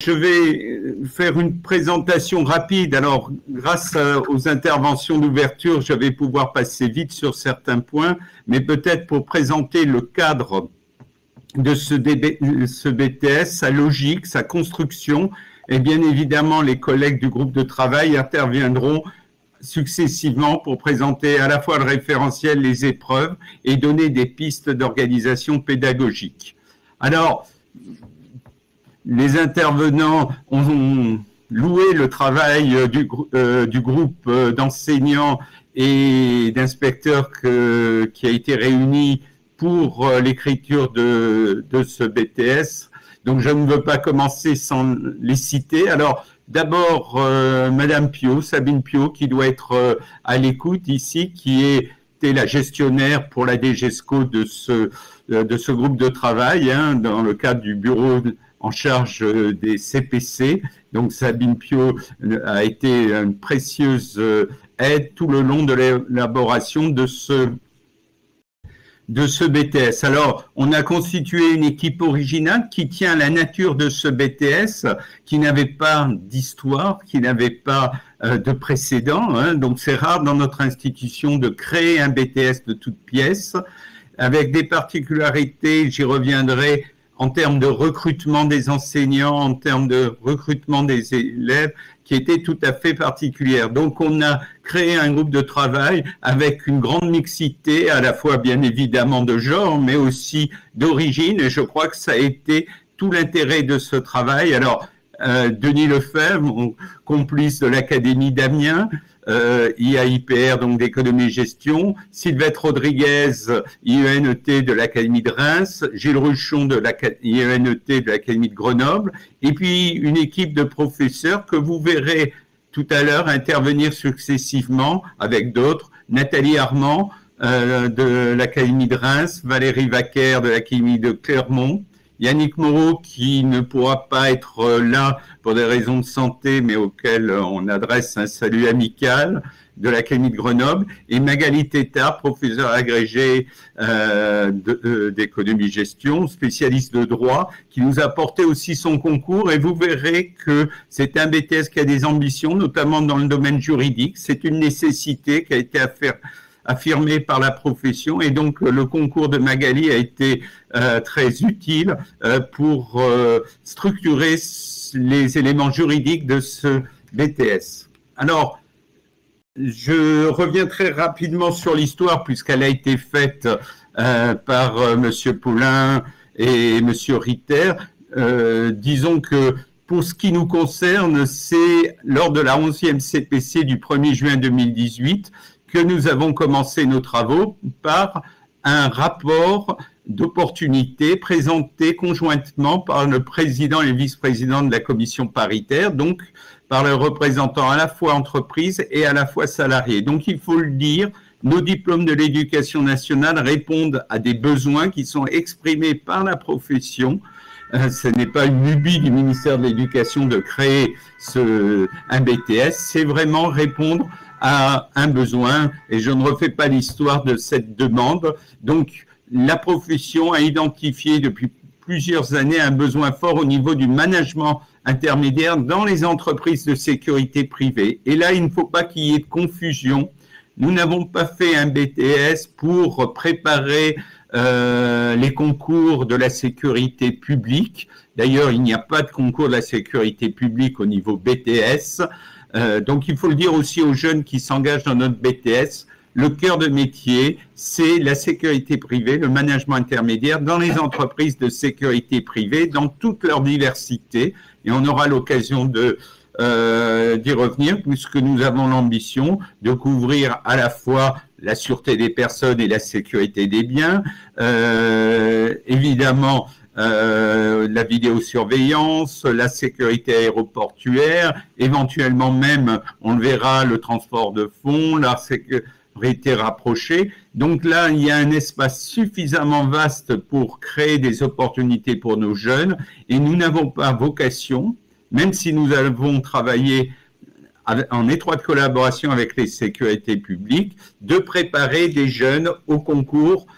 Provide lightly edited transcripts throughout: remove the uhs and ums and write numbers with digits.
Je vais faire une présentation rapide. Alors, grâce aux interventions d'ouverture, je vais pouvoir passer vite sur certains points, mais peut-être pour présenter le cadre de ce BTS, sa logique, sa construction, et bien évidemment, les collègues du groupe de travail interviendront successivement pour présenter à la fois le référentiel, les épreuves et donner des pistes d'organisation pédagogique. Alors, les intervenants ont loué le travail du groupe d'enseignants et d'inspecteurs qui a été réuni pour l'écriture de ce BTS. Donc, je ne veux pas commencer sans les citer. Alors, d'abord, Madame Piot, Sabine Piot, qui doit être à l'écoute ici, qui était la gestionnaire pour la DGESCO de ce groupe de travail, dans le cadre du bureau en charge des CPC. Donc, Sabine Piot a été une précieuse aide tout le long de l'élaboration de ce BTS. Alors, on a constitué une équipe originale qui tient à la nature de ce BTS, qui n'avait pas d'histoire, qui n'avait pas de précédent. Donc, c'est rare dans notre institution de créer un BTS de toutes pièces, avec des particularités, j'y reviendrai, en termes de recrutement des enseignants, en termes de recrutement des élèves, qui étaient tout à fait particulières. Donc, on a créé un groupe de travail avec une grande mixité, à la fois bien évidemment de genre, mais aussi d'origine, et je crois que ça a été tout l'intérêt de ce travail. Alors, Denis Lefebvre, mon complice de l'Académie d'Amiens, IAIPR, donc d'économie et gestion, Sylvette Rodriguez, IENET de l'Académie de Reims, Gilles Ruchon de l'IENET de l'Académie de Grenoble, et puis une équipe de professeurs que vous verrez tout à l'heure intervenir successivement avec d'autres, Nathalie Armand de l'Académie de Reims, Valérie Vaquer de l'Académie de Clermont, Yannick Moreau, qui ne pourra pas être là pour des raisons de santé, mais auquel on adresse un salut amical, de l'Académie de Grenoble, et Magali Tétard, professeure agrégée d'économie-gestion, spécialiste de droit, qui nous a apporté aussi son concours, et vous verrez que c'est un BTS qui a des ambitions, notamment dans le domaine juridique. C'est une nécessité qui a été affirmé par la profession, et donc le concours de Magali a été très utile pour structurer les éléments juridiques de ce BTS. Alors, je reviens très rapidement sur l'histoire puisqu'elle a été faite par Monsieur Poulain et Monsieur Ritter. Disons que pour ce qui nous concerne, c'est lors de la 11e CPC du 1er juin 2018 que nous avons commencé nos travaux par un rapport d'opportunité présenté conjointement par le président et le vice-président de la commission paritaire, donc par le représentant à la fois entreprise et à la fois salarié. Donc il faut le dire, nos diplômes de l'éducation nationale répondent à des besoins qui sont exprimés par la profession. Ce n'est pas une lubie du ministère de l'Éducation de créer un BTS, c'est vraiment répondre à un besoin, et je ne refais pas l'histoire de cette demande. Donc, la profession a identifié depuis plusieurs années un besoin fort au niveau du management intermédiaire dans les entreprises de sécurité privée. Et là, il ne faut pas qu'il y ait de confusion. Nous n'avons pas fait un BTS pour préparer les concours de la sécurité publique. D'ailleurs, il n'y a pas de concours de la sécurité publique au niveau BTS. Donc, il faut le dire aussi aux jeunes qui s'engagent dans notre BTS, le cœur de métier, c'est la sécurité privée, le management intermédiaire dans les entreprises de sécurité privée, dans toute leur diversité. Et on aura l'occasion d'y revenir, puisque nous avons l'ambition de couvrir à la fois la sûreté des personnes et la sécurité des biens, évidemment, la vidéosurveillance, la sécurité aéroportuaire, éventuellement même, on le verra, le transport de fonds, la sécurité rapprochée. Donc là, il y a un espace suffisamment vaste pour créer des opportunités pour nos jeunes, et nous n'avons pas vocation, même si nous avons travaillé en étroite collaboration avec les sécurités publiques, de préparer des jeunes au concours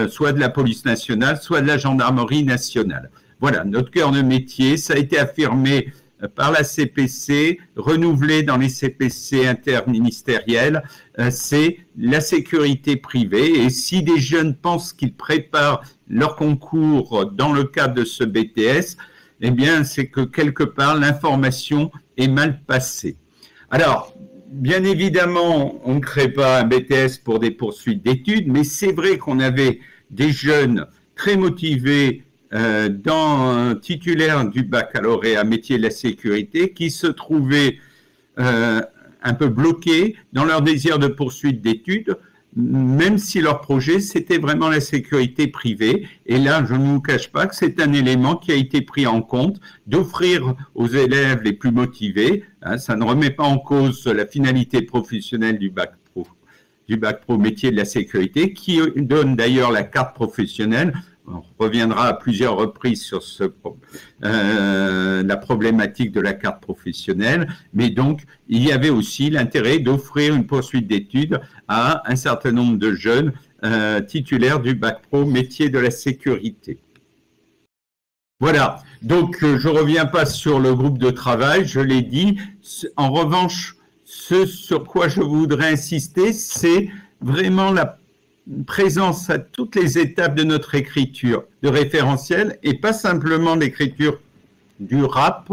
soit de la police nationale, soit de la gendarmerie nationale. Voilà, notre cœur de métier, ça a été affirmé par la CPC, renouvelé dans les CPC interministériels, c'est la sécurité privée. Et si des jeunes pensent qu'ils préparent leur concours dans le cadre de ce BTS, eh bien, c'est que quelque part, l'information est mal passée. Alors, bien évidemment, on ne crée pas un BTS pour des poursuites d'études, mais c'est vrai qu'on avait des jeunes très motivés titulaires du baccalauréat métier de la sécurité qui se trouvaient un peu bloqués dans leur désir de poursuite d'études, même si leur projet, c'était vraiment la sécurité privée. Et là, je ne vous cache pas que c'est un élément qui a été pris en compte, d'offrir aux élèves les plus motivés, ça ne remet pas en cause la finalité professionnelle du bac pro métier de la sécurité, qui donne d'ailleurs la carte professionnelle. On reviendra à plusieurs reprises sur la problématique de la carte professionnelle, mais donc il y avait aussi l'intérêt d'offrir une poursuite d'études à un certain nombre de jeunes titulaires du bac pro métier de la sécurité. Voilà, donc je ne reviens pas sur le groupe de travail, je l'ai dit. En revanche, ce sur quoi je voudrais insister, c'est vraiment la présence à toutes les étapes de notre écriture de référentiel et pas simplement l'écriture du RAP,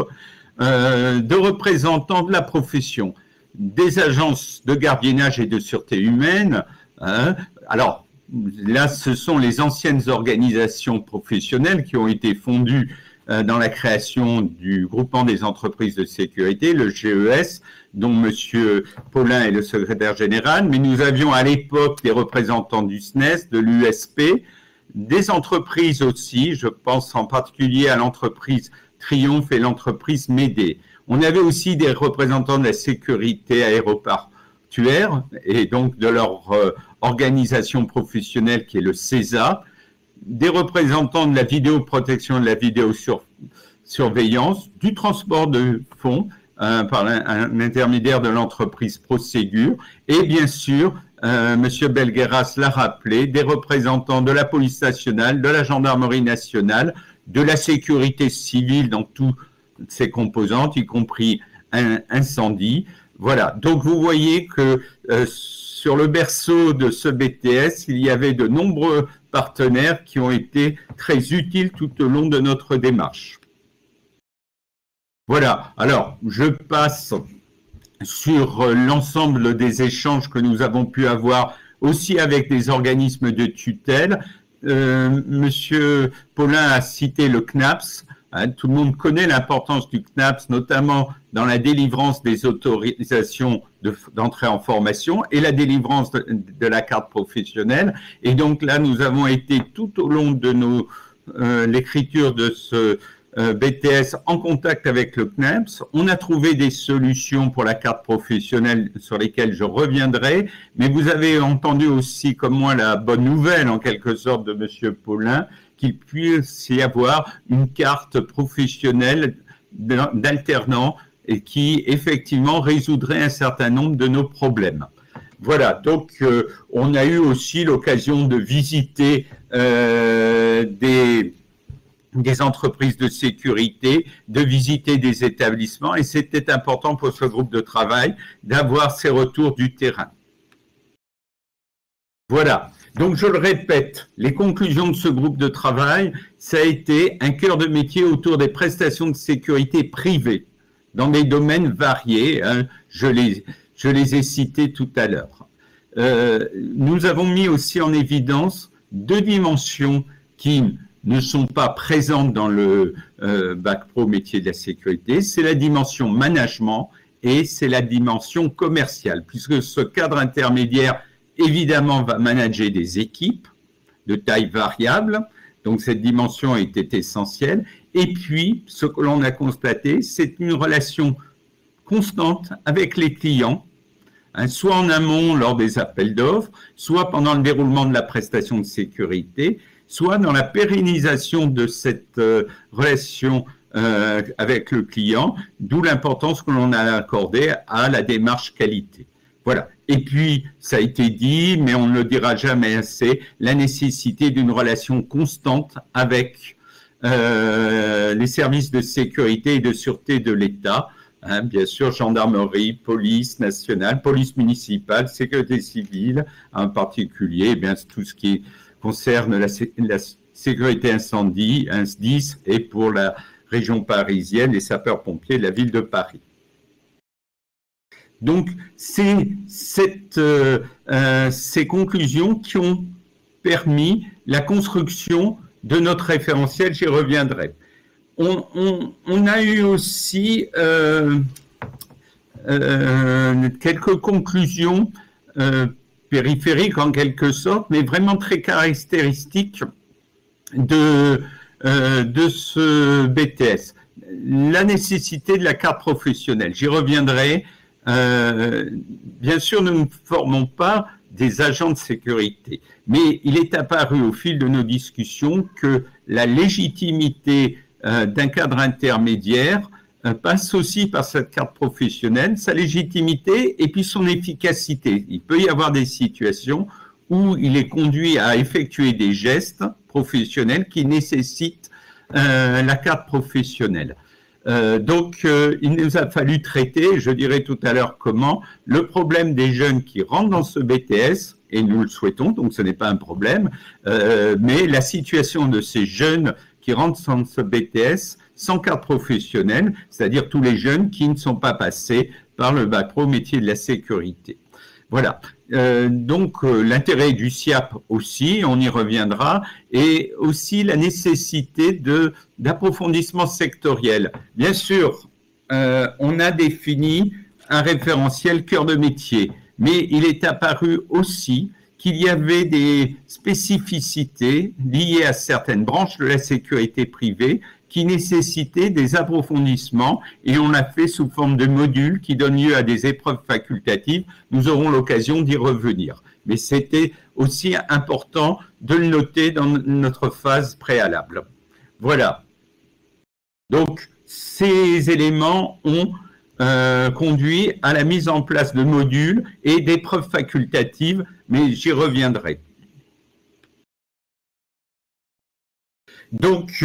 de représentants de la profession, des agences de gardiennage et de sûreté humaine. Alors là, ce sont les anciennes organisations professionnelles qui ont été fondues dans la création du groupement des entreprises de sécurité, le GES, dont M. Paulin est le secrétaire général, mais nous avions à l'époque des représentants du SNES, de l'USP, des entreprises aussi, je pense en particulier à l'entreprise Triomphe et l'entreprise Médée. On avait aussi des représentants de la sécurité aéroportuaire et donc de leur organisation professionnelle qui est le CESA, des représentants de la vidéoprotection et de la vidéosurveillance, du transport de fonds par un intermédiaire de l'entreprise Proségur, et bien sûr, M. Belgueras l'a rappelé, des représentants de la police nationale, de la gendarmerie nationale, de la sécurité civile dans toutes ses composantes, y compris incendie. Voilà, donc vous voyez que sur le berceau de ce BTS, il y avait de nombreux partenaires qui ont été très utiles tout au long de notre démarche. Voilà, alors je passe sur l'ensemble des échanges que nous avons pu avoir aussi avec des organismes de tutelle. Monsieur Paulin a cité le CNAPS. Tout le monde connaît l'importance du CNAPS, notamment dans la délivrance des autorisations d'entrée en formation et la délivrance de la carte professionnelle. Et donc là, nous avons été tout au long de l'écriture de ce BTS en contact avec le CNAPS. On a trouvé des solutions pour la carte professionnelle sur lesquelles je reviendrai, mais vous avez entendu aussi comme moi la bonne nouvelle en quelque sorte de M. Paulin, qu'il puisse y avoir une carte professionnelle d'alternant et qui effectivement résoudrait un certain nombre de nos problèmes. Voilà, donc on a eu aussi l'occasion de visiter des entreprises de sécurité, de visiter des établissements et c'était important pour ce groupe de travail d'avoir ces retours du terrain. Voilà, donc je le répète, les conclusions de ce groupe de travail, ça a été un cœur de métier autour des prestations de sécurité privées dans des domaines variés, hein, je les ai cités tout à l'heure. Nous avons mis aussi en évidence deux dimensions qui ne sont pas présentes dans le bac pro métier de la sécurité, c'est la dimension management et c'est la dimension commerciale, puisque ce cadre intermédiaire, évidemment, va manager des équipes de taille variable, donc cette dimension était essentielle. Et puis, ce que l'on a constaté, c'est une relation constante avec les clients, hein, soit en amont lors des appels d'offres, soit pendant le déroulement de la prestation de sécurité, soit dans la pérennisation de cette relation avec le client, d'où l'importance que l'on a accordée à la démarche qualité. Voilà. Et puis, ça a été dit, mais on ne le dira jamais assez, la nécessité d'une relation constante avec les services de sécurité et de sûreté de l'État, hein, bien sûr, gendarmerie, police nationale, police municipale, sécurité civile, en particulier, eh bien, tout ce qui concerne la sécurité incendie, un SDIS, et pour la région parisienne, les sapeurs-pompiers de la ville de Paris. Donc, c'est ces conclusions qui ont permis la construction de notre référentiel, j'y reviendrai. On a eu aussi quelques conclusions périphériques en quelque sorte, mais vraiment très caractéristiques de ce BTS. La nécessité de la carte professionnelle, j'y reviendrai. Bien sûr, nous ne formons pas des agents de sécurité, mais il est apparu au fil de nos discussions que la légitimité d'un cadre intermédiaire passe aussi par cette carte professionnelle, sa légitimité et puis son efficacité. Il peut y avoir des situations où il est conduit à effectuer des gestes professionnels qui nécessitent la carte professionnelle. Donc, il nous a fallu traiter, je dirais tout à l'heure comment, le problème des jeunes qui rentrent dans ce BTS, et nous le souhaitons, donc ce n'est pas un problème, mais la situation de ces jeunes qui rentrent dans ce BTS sans carte professionnelle, c'est-à-dire tous les jeunes qui ne sont pas passés par le bac pro métier de la sécurité. Voilà. Donc, l'intérêt du SIAP aussi, on y reviendra, et aussi la nécessité d'approfondissement sectoriel. Bien sûr, on a défini un référentiel cœur de métier, mais il est apparu aussi qu'il y avait des spécificités liées à certaines branches de la sécurité privée qui nécessitaient des approfondissements, et on l'a fait sous forme de modules qui donnent lieu à des épreuves facultatives. Nous aurons l'occasion d'y revenir. Mais c'était aussi important de le noter dans notre phase préalable. Voilà. Donc, ces éléments ont conduit à la mise en place de modules et d'épreuves facultatives, mais j'y reviendrai. Donc,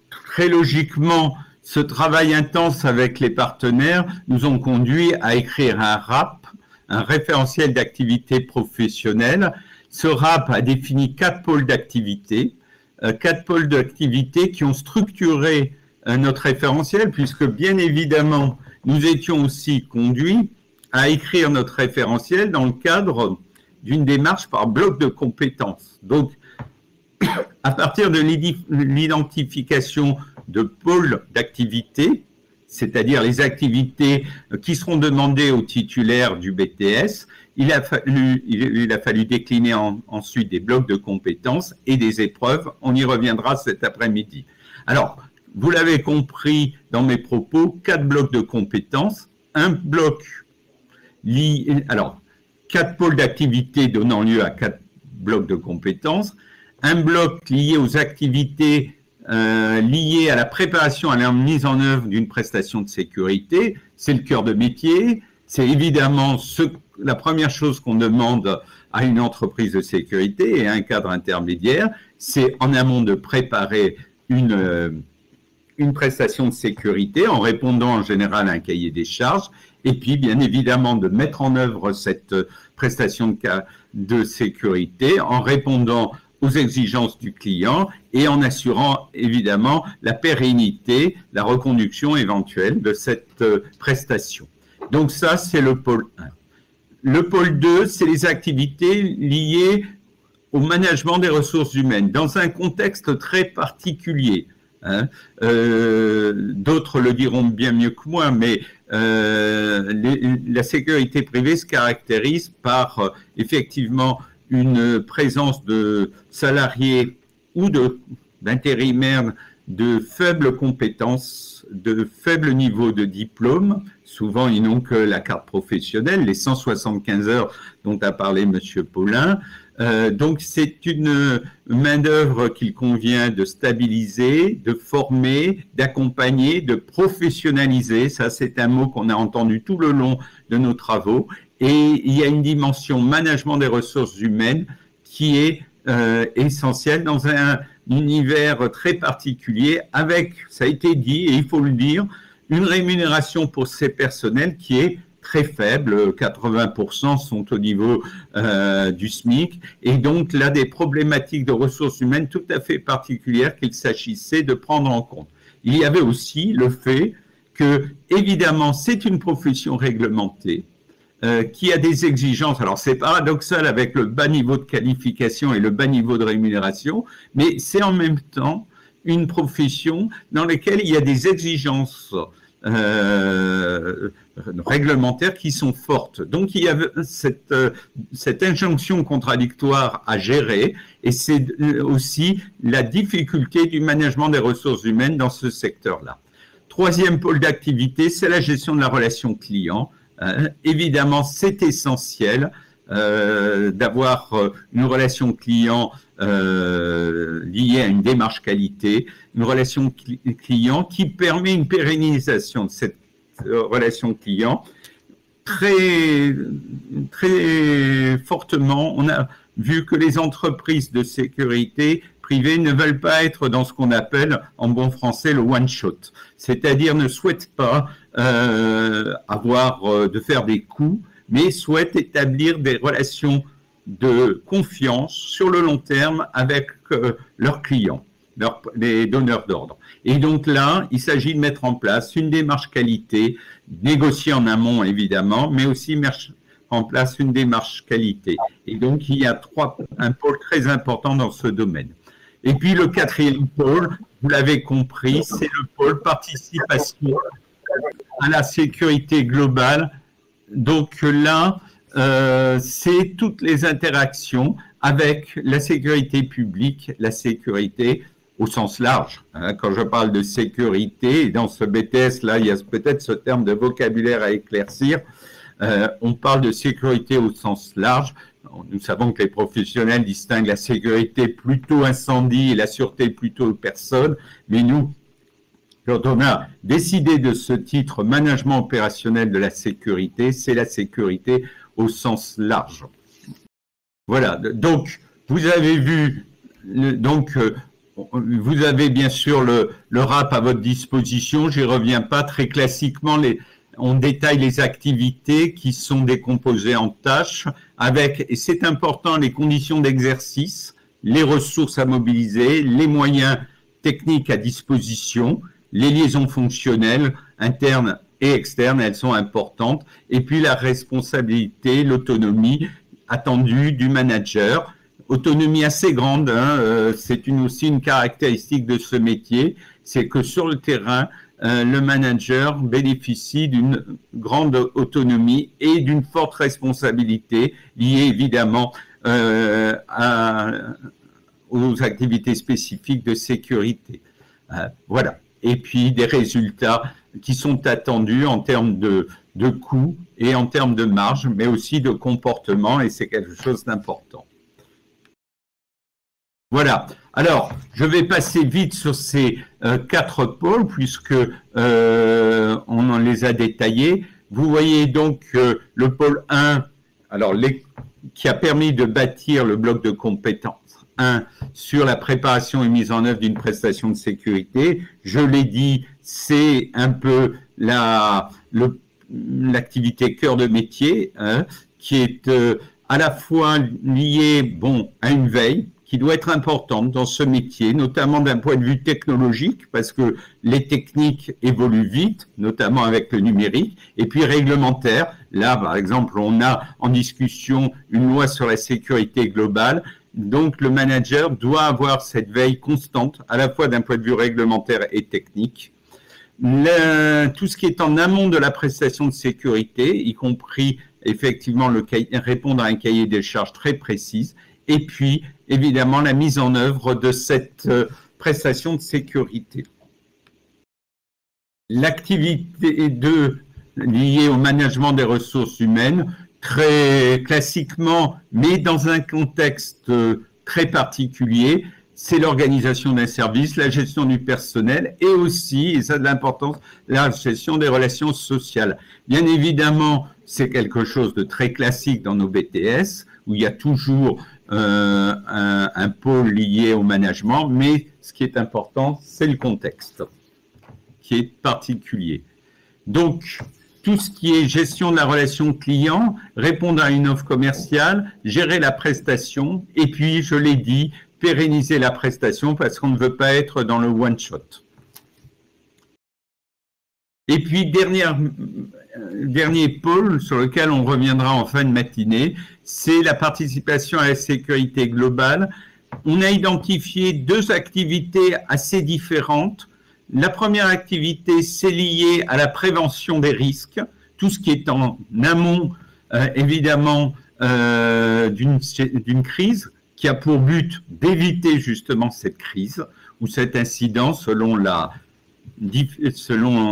très logiquement, ce travail intense avec les partenaires nous ont conduit à écrire un RAP, un référentiel d'activité professionnelle. Ce RAP a défini 4 pôles d'activité, qui ont structuré notre référentiel, puisque bien évidemment, nous étions aussi conduits à écrire notre référentiel dans le cadre d'une démarche par bloc de compétences. Donc, à partir de l'identification de pôles d'activité, c'est-à-dire les activités qui seront demandées aux titulaires du BTS, il a fallu décliner ensuite des blocs de compétences et des épreuves. On y reviendra cet après-midi. Alors, vous l'avez compris dans mes propos, 4 blocs de compétences, un bloc lié, alors 4 pôles d'activité donnant lieu à 4 blocs de compétences, un bloc lié aux activités liées à la préparation à la mise en œuvre d'une prestation de sécurité, c'est le cœur de métier, c'est évidemment la première chose qu'on demande à une entreprise de sécurité et à un cadre intermédiaire, c'est en amont de préparer une prestation de sécurité en répondant en général à un cahier des charges, et puis bien évidemment de mettre en œuvre cette prestation de sécurité en répondant aux exigences du client et en assurant évidemment la pérennité, la reconduction éventuelle de cette prestation. Donc ça, c'est le pôle 1. Le pôle 2, c'est les activités liées au management des ressources humaines, dans un contexte très particulier. Hein. D'autres le diront bien mieux que moi, mais la sécurité privée se caractérise par effectivement une présence de salariés ou d'intérimaires de faibles compétences, de faible niveau de diplôme. Souvent, ils n'ont que la carte professionnelle, les 175 heures dont a parlé M. Paulin. Donc, c'est une main-d'œuvre qu'il convient de stabiliser, de former, d'accompagner, de professionnaliser. Ça, c'est un mot qu'on a entendu tout le long de nos travaux. Et il y a une dimension management des ressources humaines qui est essentiel dans un univers très particulier avec, ça a été dit et il faut le dire, une rémunération pour ces personnels qui est très faible, 80% sont au niveau du SMIC, et donc là des problématiques de ressources humaines tout à fait particulières qu'il s'agissait de prendre en compte. Il y avait aussi le fait que, évidemment, c'est une profession réglementée, qui a des exigences. Alors, c'est paradoxal avec le bas niveau de qualification et le bas niveau de rémunération, mais c'est en même temps une profession dans laquelle il y a des exigences réglementaires qui sont fortes. Donc, il y a cette injonction contradictoire à gérer, et c'est aussi la difficulté du management des ressources humaines dans ce secteur-là. Troisième pôle d'activité, c'est la gestion de la relation client. Évidemment, c'est essentiel d'avoir une relation client liée à une démarche qualité, une relation client qui permet une pérennisation de cette relation client très, très fortement. On a vu que les entreprises de sécurité privées ne veulent pas être dans ce qu'on appelle en bon français le one-shot, c'est-à-dire ne souhaitent pas de faire des coups, mais souhaitent établir des relations de confiance sur le long terme avec leurs clients, les donneurs d'ordre. Et donc là, il s'agit de mettre en place une démarche qualité, négocier en amont évidemment, mais aussi mettre en place une démarche qualité. Et donc, il y a un pôle très important dans ce domaine. Et puis, le quatrième pôle, vous l'avez compris, c'est le pôle participation à la sécurité globale. Donc là, c'est toutes les interactions avec la sécurité publique, la sécurité au sens large. Quand je parle de sécurité, dans ce BTS-là, il y a peut-être ce terme de vocabulaire à éclaircir. On parle de sécurité au sens large. Nous savons que les professionnels distinguent la sécurité plutôt incendie et la sûreté plutôt personne, mais nous, quand on a décidé de ce titre management opérationnel de la sécurité, c'est la sécurité au sens large. Voilà, donc vous avez vu, vous avez bien sûr le RAP à votre disposition, j'y reviens pas, très classiquement, on détaille les activités qui sont décomposées en tâches avec, et c'est important, les conditions d'exercice, les ressources à mobiliser, les moyens techniques à disposition, les liaisons fonctionnelles internes et externes, elles sont importantes, et puis la responsabilité, l'autonomie attendue du manager, autonomie assez grande, c'est aussi une caractéristique de ce métier, c'est que sur le terrain, le manager bénéficie d'une grande autonomie et d'une forte responsabilité liée évidemment aux activités spécifiques de sécurité. Voilà. Et puis des résultats qui sont attendus en termes de coûts et en termes de marge, mais aussi de comportement, et c'est quelque chose d'important. Voilà. Alors, je vais passer vite sur ces 4 pôles, puisque on en les a détaillés. Vous voyez donc le pôle 1, alors qui a permis de bâtir le bloc de compétences 1 sur la préparation et mise en œuvre d'une prestation de sécurité. Je l'ai dit, c'est un peu l'activité cœur de métier, qui est à la fois liée à une veille, qui doit être importante dans ce métier, notamment d'un point de vue technologique, parce que les techniques évoluent vite, notamment avec le numérique, et puis réglementaire. Là, par exemple, on a en discussion une loi sur la sécurité globale, donc le manager doit avoir cette veille constante, à la fois d'un point de vue réglementaire et technique. Tout ce qui est en amont de la prestation de sécurité, y compris effectivement répondre à un cahier des charges très précis, et puis évidemment la mise en œuvre de cette prestation de sécurité. L'activité 2 liée au management des ressources humaines, très classiquement, mais dans un contexte très particulier, c'est l'organisation d'un service, la gestion du personnel et aussi, et ça a de l'importance, la gestion des relations sociales. Bien évidemment, c'est quelque chose de très classique dans nos BTS, où il y a toujours un pôle lié au management, mais ce qui est important, c'est le contexte qui est particulier. Donc, tout ce qui est gestion de la relation client, répondre à une offre commerciale, gérer la prestation, et puis, je l'ai dit, pérenniser la prestation parce qu'on ne veut pas être dans le one-shot. Et puis, dernier pôle sur lequel on reviendra en fin de matinée, c'est la participation à la sécurité globale. On a identifié deux activités assez différentes. La première activité, c'est lié à la prévention des risques, tout ce qui est en amont, évidemment, d'une crise, qui a pour but d'éviter justement cette crise ou cet incident selon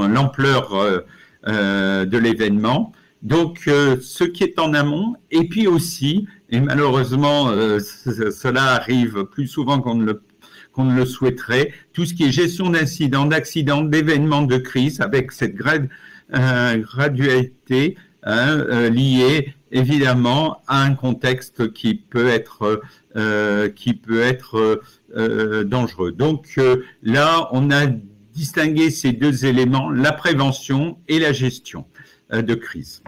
l'ampleur de l'événement. Donc, ce qui est en amont, et puis aussi, et malheureusement, cela arrive plus souvent qu'on ne le souhaiterait, tout ce qui est gestion d'incidents, d'accidents, d'événements de crise, avec cette gradualité liée évidemment à un contexte qui peut être dangereux. Donc là, on a distingué ces deux éléments, la prévention et la gestion de crise.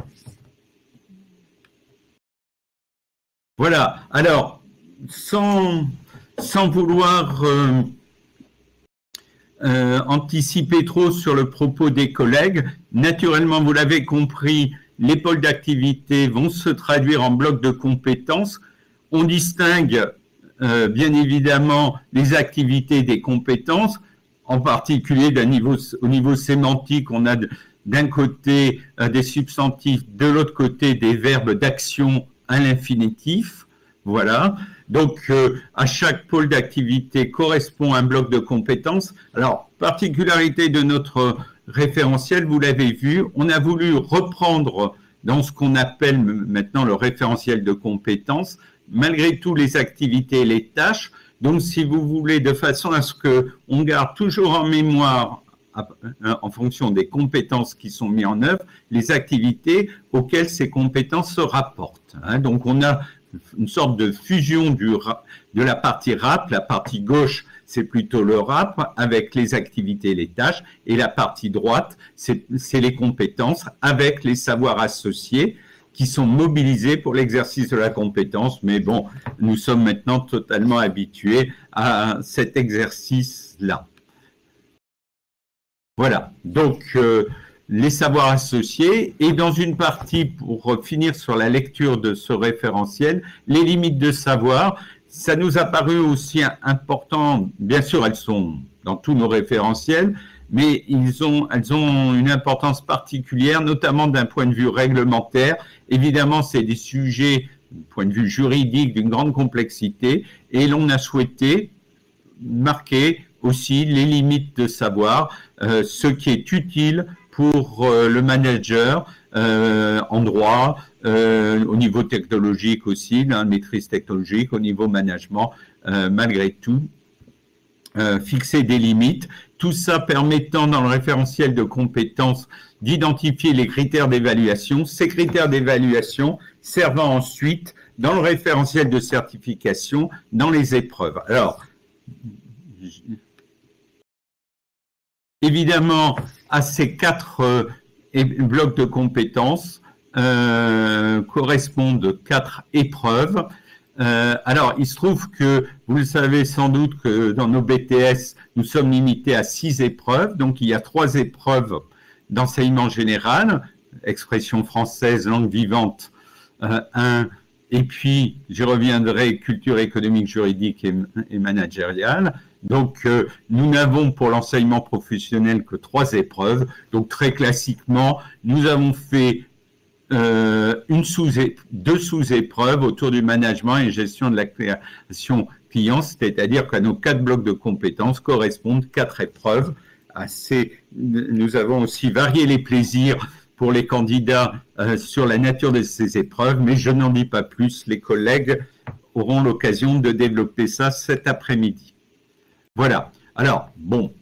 Voilà. Alors, sans vouloir anticiper trop sur le propos des collègues, naturellement, vous l'avez compris, les pôles d'activité vont se traduire en blocs de compétences. On distingue bien évidemment les activités des compétences, en particulier au niveau sémantique, on a d'un côté des substantifs, de l'autre côté des verbes d'action à l'infinitif. Voilà. Donc, à chaque pôle d'activité correspond un bloc de compétences. Alors, particularité de notre référentiel, vous l'avez vu, on a voulu reprendre dans ce qu'on appelle maintenant le référentiel de compétences, malgré tout les activités et les tâches. Donc, si vous voulez, de façon à ce qu'on garde toujours en mémoire, en fonction des compétences qui sont mises en œuvre, les activités auxquelles ces compétences se rapportent. Donc, on a une sorte de fusion de la partie RAP. La partie gauche, c'est plutôt le RAP avec les activités et les tâches. Et la partie droite, c'est les compétences avec les savoirs associés qui sont mobilisés pour l'exercice de la compétence. Mais bon, nous sommes maintenant totalement habitués à cet exercice-là. Voilà. Donc, les savoirs associés, et dans une partie, pour finir sur la lecture de ce référentiel, les limites de savoir, ça nous a paru aussi important. Bien sûr, elles sont dans tous nos référentiels, mais elles ont une importance particulière, notamment d'un point de vue réglementaire. Évidemment, c'est des sujets, du point de vue juridique, d'une grande complexité, et l'on a souhaité marquer aussi les limites de savoir, ce qui est utile pour le manager en droit, au niveau technologique aussi, la maîtrise technologique, au niveau management, malgré tout, fixer des limites. Tout ça permettant dans le référentiel de compétences d'identifier les critères d'évaluation, ces critères d'évaluation servant ensuite dans le référentiel de certification, dans les épreuves. Alors, évidemment, à ces quatre blocs de compétences correspondent 4 épreuves. Alors, il se trouve que, vous le savez sans doute que dans nos BTS, nous sommes limités à 6 épreuves. Donc, il y a 3 épreuves d'enseignement général, expression française, langue vivante, 1, et puis, j'y reviendrai, culture économique, juridique et managériale. Donc, nous n'avons pour l'enseignement professionnel que 3 épreuves. Donc, très classiquement, nous avons fait 2 sous-épreuves autour du management et gestion de la création client, c'est-à-dire qu'à nos 4 blocs de compétences correspondent 4 épreuves. Nous avons aussi varié les plaisirs pour les candidats sur la nature de ces épreuves, mais je n'en dis pas plus. Les collègues auront l'occasion de développer ça cet après-midi. Voilà. Alors, bon,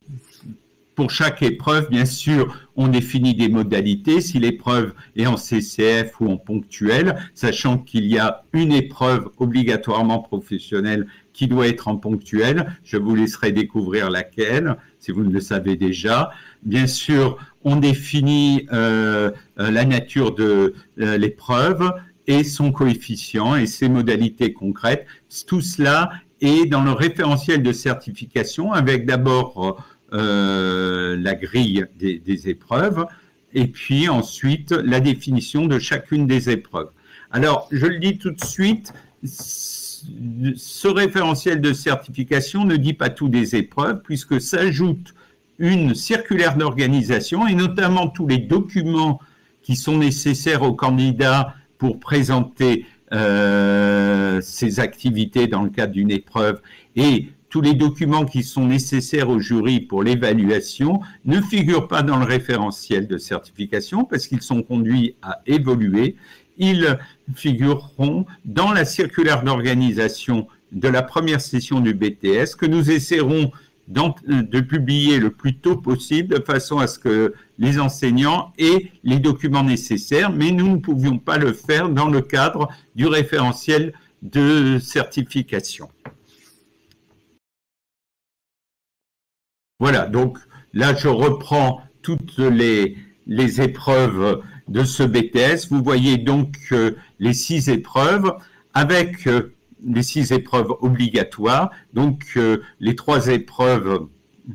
pour chaque épreuve, bien sûr, on définit des modalités. Si l'épreuve est en CCF ou en ponctuel, sachant qu'il y a une épreuve obligatoirement professionnelle qui doit être en ponctuel, je vous laisserai découvrir laquelle, si vous ne le savez déjà. Bien sûr, on définit la nature de l'épreuve et son coefficient et ses modalités concrètes. Tout cela est dans le référentiel de certification avec d'abord la grille des épreuves et puis ensuite la définition de chacune des épreuves. Alors, je le dis tout de suite, ce référentiel de certification ne dit pas tout des épreuves puisque s'ajoute une circulaire d'organisation et notamment tous les documents qui sont nécessaires aux candidats pour présenter ces activités dans le cadre d'une épreuve et tous les documents qui sont nécessaires au jury pour l'évaluation ne figurent pas dans le référentiel de certification parce qu'ils sont conduits à évoluer. Ils figureront dans la circulaire d'organisation de la première session du BTS que nous essaierons de publier le plus tôt possible de façon à ce que les enseignants aient les documents nécessaires, mais nous ne pouvions pas le faire dans le cadre du référentiel de certification. Voilà, donc là je reprends toutes les épreuves de ce BTS. Vous voyez donc les 6 épreuves avec les 6 épreuves obligatoires, donc les 3 épreuves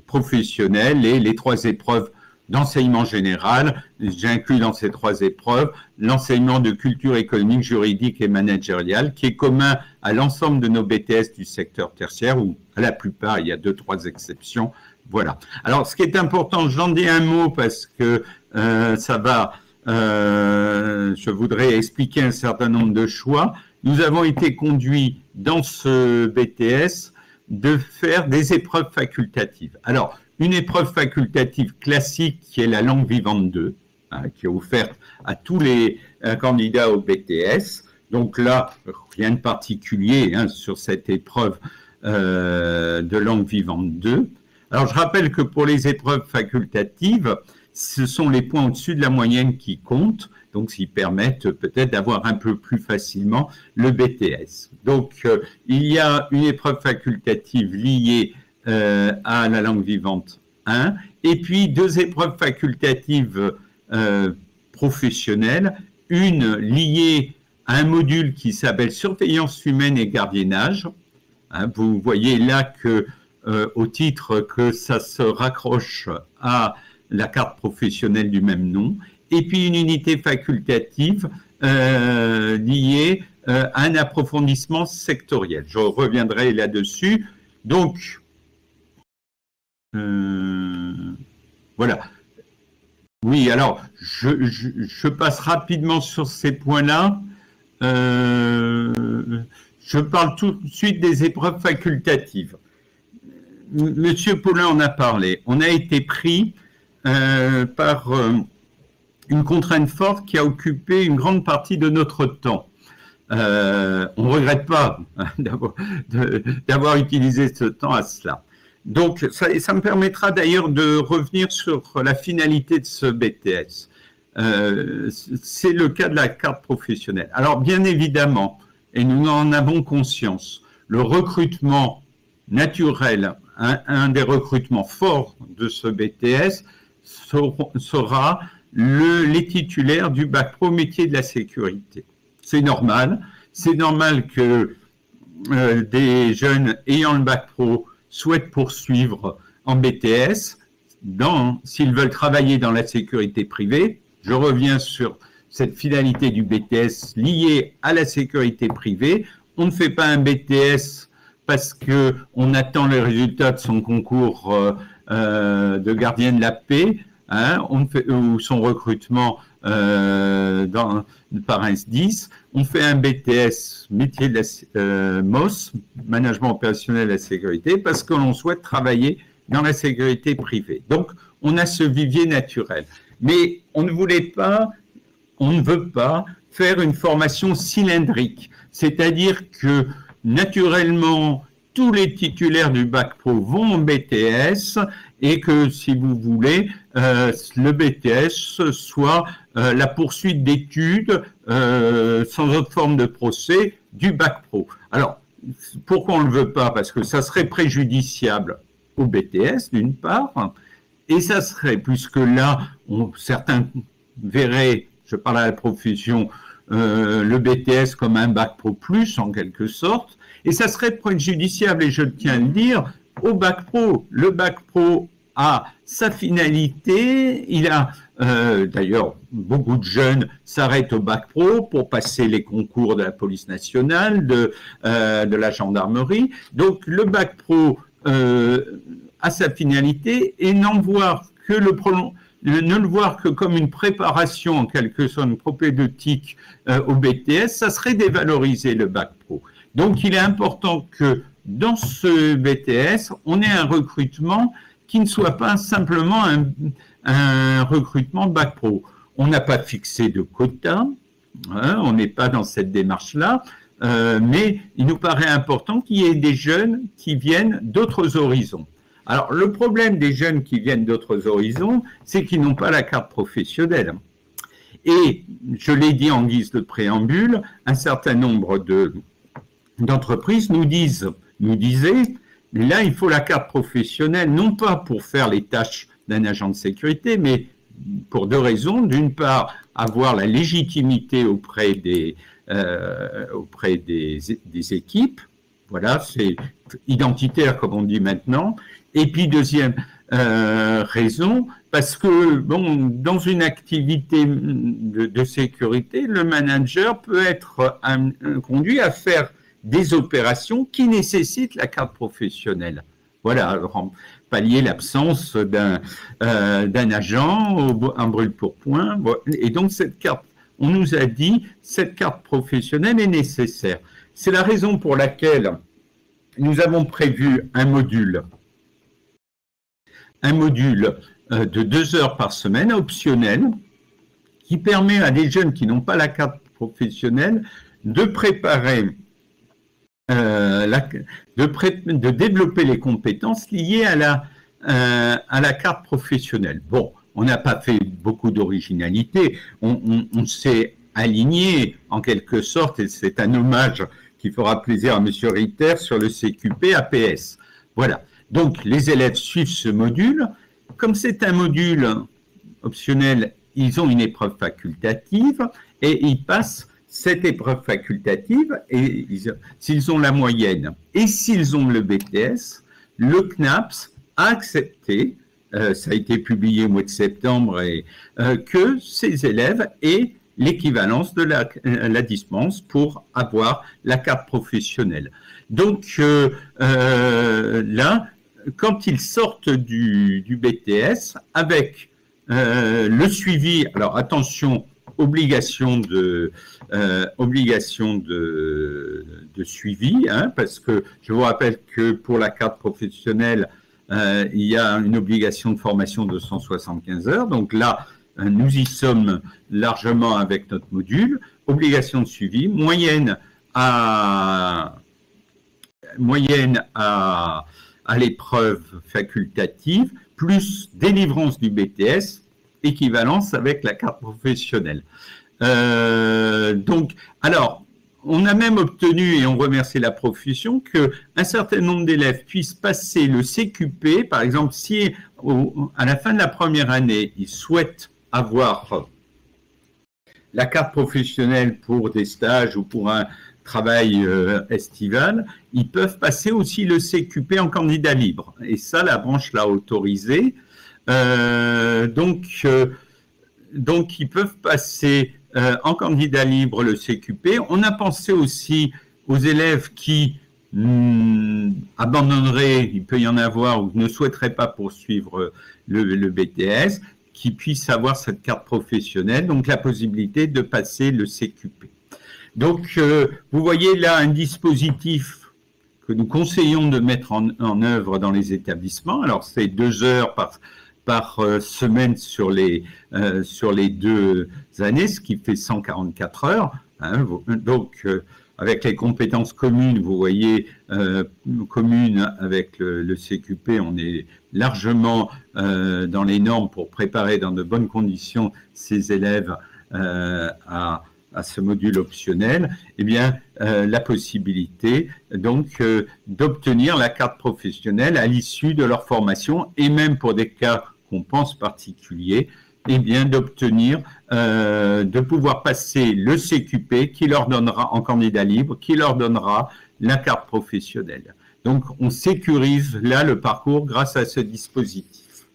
professionnelles et les 3 épreuves d'enseignement général. J'inclus dans ces 3 épreuves l'enseignement de culture économique, juridique et managériale qui est commun à l'ensemble de nos BTS du secteur tertiaire ou à la plupart, il y a 2-3 exceptions. Voilà. Alors, ce qui est important, j'en dis un mot parce que ça va, je voudrais expliquer un certain nombre de choix. Nous avons été conduits dans ce BTS de faire des épreuves facultatives. Alors, une épreuve facultative classique qui est la langue vivante 2, hein, qui est offerte à tous les candidats au BTS. Donc là, rien de particulier hein, sur cette épreuve de langue vivante 2. Alors, je rappelle que pour les épreuves facultatives, ce sont les points au-dessus de la moyenne qui comptent, donc qui permettent peut-être d'avoir un peu plus facilement le BTS. Donc, il y a une épreuve facultative liée à la langue vivante 1, et puis 2 épreuves facultatives professionnelles, une liée à un module qui s'appelle surveillance humaine et gardiennage. Hein, vous voyez là que au titre que ça se raccroche à la carte professionnelle du même nom, et puis une unité facultative liée à un approfondissement sectoriel. Je reviendrai là-dessus. Donc, voilà. Oui, alors, je passe rapidement sur ces points-là. Je parle tout de suite des épreuves facultatives. Monsieur Paulin en a parlé. On a été pris par une contrainte forte qui a occupé une grande partie de notre temps. On ne regrette pas d'avoir utilisé ce temps à cela. Donc, ça me permettra d'ailleurs de revenir sur la finalité de ce BTS. C'est le cas de la carte professionnelle. Alors, bien évidemment, et nous en avons conscience, le recrutement naturel, un des recrutements forts de ce BTS sera les titulaires du bac pro métier de la sécurité. C'est normal que des jeunes ayant le bac pro souhaitent poursuivre en BTS s'ils veulent travailler dans la sécurité privée. Je reviens sur cette finalité du BTS liée à la sécurité privée. On ne fait pas un BTS parce qu'on attend le résultat de son concours de gardien de la paix, hein, ou son recrutement par un SDIS. On fait un BTS, métier de la MOS, management opérationnel de la sécurité, parce que l'on souhaite travailler dans la sécurité privée. Donc, on a ce vivier naturel. Mais on ne veut pas faire une formation cylindrique, c'est-à-dire que naturellement, tous les titulaires du bac pro vont au BTS et que, si vous voulez, le BTS soit la poursuite d'études sans autre forme de procès du bac pro. Alors, pourquoi on ne le veut pas? Parce que ça serait préjudiciable au BTS, d'une part, et ça serait, puisque là, certains verraient, je parle à la profession, le BTS comme un bac pro plus, en quelque sorte, et ça serait préjudiciable, et je tiens à le dire, au bac pro. Le bac pro a sa finalité, il a, d'ailleurs, beaucoup de jeunes s'arrêtent au bac pro pour passer les concours de la police nationale, de la gendarmerie. Donc, le bac pro a sa finalité et n'en voir que ne le voir que comme une préparation, en quelque sorte, une propédeutique au BTS, ça serait dévaloriser le bac pro. Donc, il est important que dans ce BTS, on ait un recrutement qui ne soit pas simplement un recrutement bac pro. On n'a pas fixé de quota, hein, on n'est pas dans cette démarche-là, mais il nous paraît important qu'il y ait des jeunes qui viennent d'autres horizons. Alors, le problème des jeunes qui viennent d'autres horizons, c'est qu'ils n'ont pas la carte professionnelle. Et, je l'ai dit en guise de préambule, un certain nombre d'entreprises nous disaient, mais là, il faut la carte professionnelle, non pas pour faire les tâches d'un agent de sécurité, mais pour deux raisons. D'une part, avoir la légitimité auprès des équipes. Voilà, c'est identitaire, comme on dit maintenant. Et puis, deuxième raison, parce que, bon, dans une activité de sécurité, le manager peut être conduit à faire des opérations qui nécessitent la carte professionnelle. Voilà, pallier l'absence d'un agent, un brûle-pourpoint. Et donc, cette carte, on nous a dit, cette carte professionnelle est nécessaire. C'est la raison pour laquelle nous avons prévu un module de 2 heures par semaine, optionnel, qui permet à des jeunes qui n'ont pas la carte professionnelle de préparer de développer les compétences liées à la carte professionnelle. Bon, on n'a pas fait beaucoup d'originalité, on s'est aligné en quelque sorte, et c'est un hommage qui fera plaisir à M. Ritter, sur le CQP APS. Voilà, donc les élèves suivent ce module. Comme c'est un module optionnel, ils ont une épreuve facultative et ils passent cette épreuve facultative, et s'ils ont la moyenne et s'ils ont le BTS, le CNAPS a accepté, ça a été publié au mois de septembre, que ces élèves aient l'équivalence de la dispense pour avoir la carte professionnelle. Donc là, quand ils sortent du BTS, avec le suivi, alors attention, obligation de suivi, hein, parce que je vous rappelle que pour la carte professionnelle, il y a une obligation de formation de 175 heures. Donc là, nous y sommes largement avec notre module. Obligation de suivi, moyenne à l'épreuve facultative, plus délivrance du BTS, équivalence avec la carte professionnelle. Donc, alors, on a même obtenu, et on remercie la profession, qu'un certain nombre d'élèves puissent passer le CQP. Par exemple, si à la fin de la première année, ils souhaitent avoir la carte professionnelle pour des stages ou pour un travail estival, ils peuvent passer aussi le CQP en candidat libre. Et ça, la branche l'a autorisé. Donc, ils peuvent passer en candidat libre le CQP. On a pensé aussi aux élèves qui abandonneraient, il peut y en avoir, ou ne souhaiteraient pas poursuivre le BTS, qui puissent avoir cette carte professionnelle, donc la possibilité de passer le CQP. Donc, vous voyez là un dispositif que nous conseillons de mettre en œuvre dans les établissements. Alors, c'est 2 heures par semaine sur les 2 années, ce qui fait 144 heures. Hein. Donc, avec les compétences communes, vous voyez, communes avec le CQP, on est largement dans les normes pour préparer dans de bonnes conditions ces élèves à ce module optionnel, eh bien, la possibilité donc d'obtenir la carte professionnelle à l'issue de leur formation, et même pour des cas qu'on pense particuliers, eh bien, d'obtenir, de pouvoir passer le CQP qui leur donnera, en candidat libre, qui leur donnera la carte professionnelle. Donc, on sécurise là le parcours grâce à ce dispositif.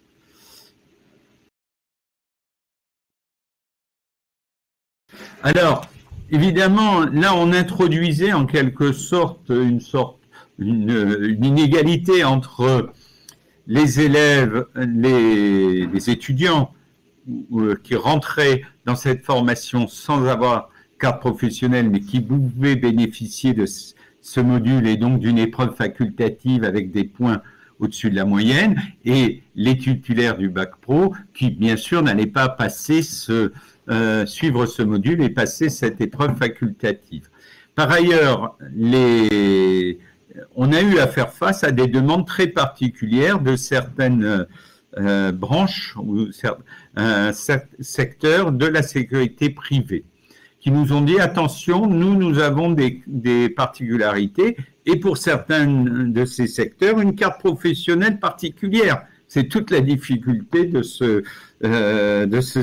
Alors, évidemment, là, on introduisait en quelque sorte une inégalité entre les élèves, les étudiants qui rentraient dans cette formation sans avoir carte professionnelle, mais qui pouvaient bénéficier de ce module et donc d'une épreuve facultative avec des points au-dessus de la moyenne, et les titulaires du bac pro qui, bien sûr, n'allaient pas passer suivre ce module et passer cette épreuve facultative. Par ailleurs, on a eu à faire face à des demandes très particulières de certaines branches ou secteurs de la sécurité privée qui nous ont dit attention, nous avons des particularités et pour certains de ces secteurs, une carte professionnelle particulière. C'est toute la difficulté de ce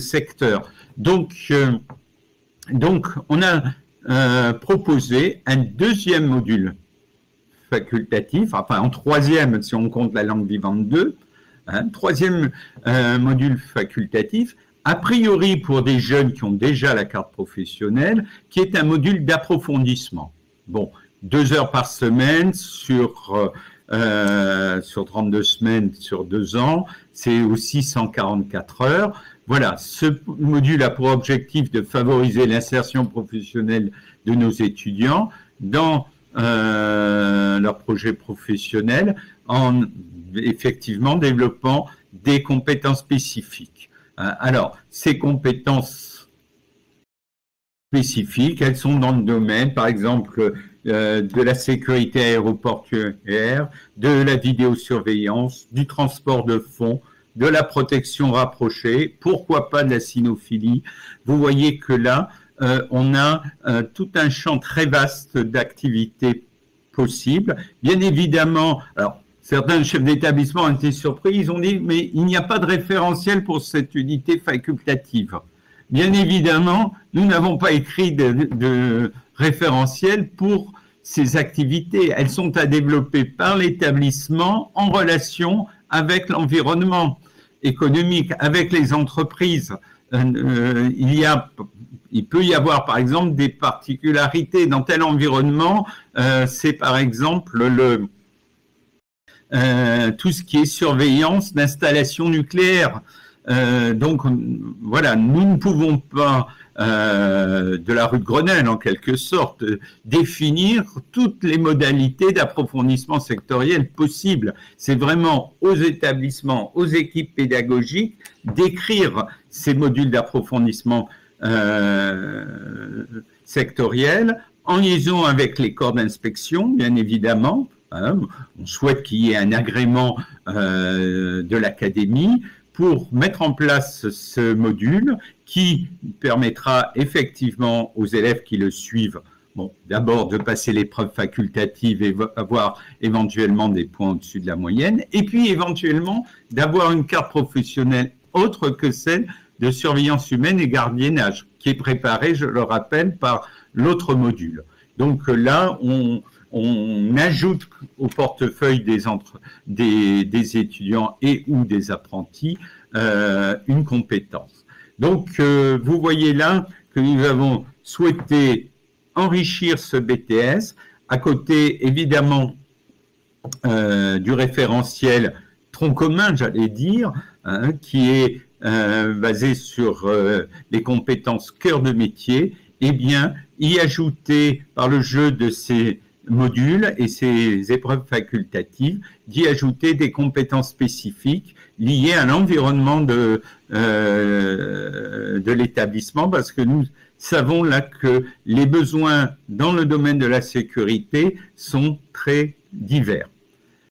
secteur. Donc on a proposé un deuxième module facultatif, enfin en troisième si on compte la langue vivante 2, troisième module facultatif, a priori pour des jeunes qui ont déjà la carte professionnelle, qui est un module d'approfondissement. Bon, 2 heures par semaine sur 32 semaines sur 2 ans, c'est aussi 144 heures. Voilà, ce module a pour objectif de favoriser l'insertion professionnelle de nos étudiants dans leur projet professionnel en effectivement développant des compétences spécifiques. Alors, ces compétences spécifiques, elles sont dans le domaine, par exemple, de la sécurité aéroportuaire, de la vidéosurveillance, du transport de fonds, de la protection rapprochée, pourquoi pas de la cynophilie. Vous voyez que là, on a tout un champ très vaste d'activités possibles. Bien évidemment, alors, certains chefs d'établissement ont été surpris, ils ont dit « mais il n'y a pas de référentiel pour cette unité facultative ». Bien évidemment, nous n'avons pas écrit de référentiel pour ces activités. Elles sont à développer par l'établissement en relation avec l'environnement économique, avec les entreprises. Il peut y avoir, par exemple, des particularités dans tel environnement. C'est, par exemple, tout ce qui est surveillance d'installations nucléaires. Donc, voilà, nous ne pouvons pas, de la rue de Grenelle, en quelque sorte, définir toutes les modalités d'approfondissement sectoriel possibles. C'est vraiment aux établissements, aux équipes pédagogiques, d'écrire ces modules d'approfondissement sectoriel en liaison avec les corps d'inspection, bien évidemment. On souhaite qu'il y ait un agrément de l'académie pour mettre en place ce module qui permettra effectivement aux élèves qui le suivent, bon, d'abord de passer l'épreuve facultative et avoir éventuellement des points au-dessus de la moyenne, et puis éventuellement d'avoir une carte professionnelle autre que celle de surveillance humaine et gardiennage, qui est préparée, je le rappelle, par l'autre module. Donc là, on ajoute au portefeuille des étudiants et ou des apprentis une compétence. Donc, vous voyez là que nous avons souhaité enrichir ce BTS, à côté, évidemment, du référentiel tronc commun, j'allais dire, qui est basé sur les compétences cœur de métier, eh bien, y ajouter par le jeu de ces modules et ces épreuves facultatives, d'y ajouter des compétences spécifiques liées à l'environnement de l'établissement, parce que nous savons là que les besoins dans le domaine de la sécurité sont très divers.